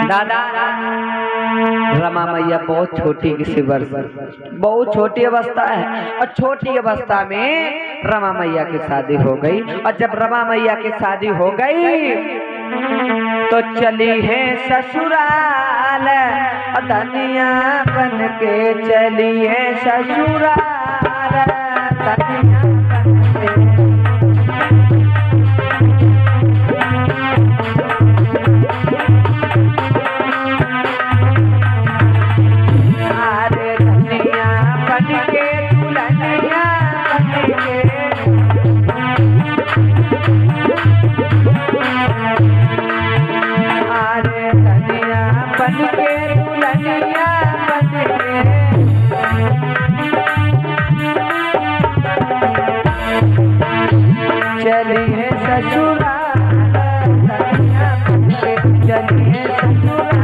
दादा रमा मैया बहुत छोटी किसी वर्ष बहुत छोटी अवस्था है और छोटी अवस्था में रमा मैया की शादी हो गई। और जब रमा मैया की शादी हो गई तो चली है ससुराल, धनिया बन के चली है ससुराल, धनिया चली है ससुराल, धनिया बन के चली है ससुराल,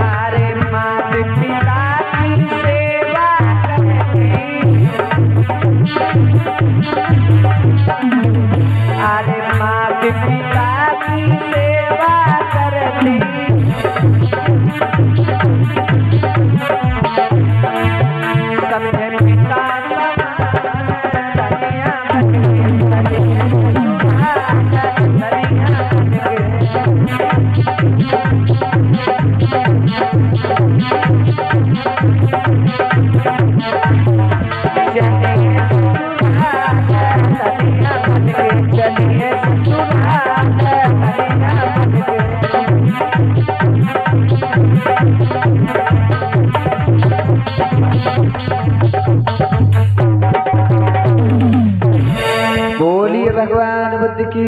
अरे मात पिता की सेवा अरे मात पिता की सेवा करती, सबसे पिता धनिया बन के बोलिए भगवान बुद्ध की।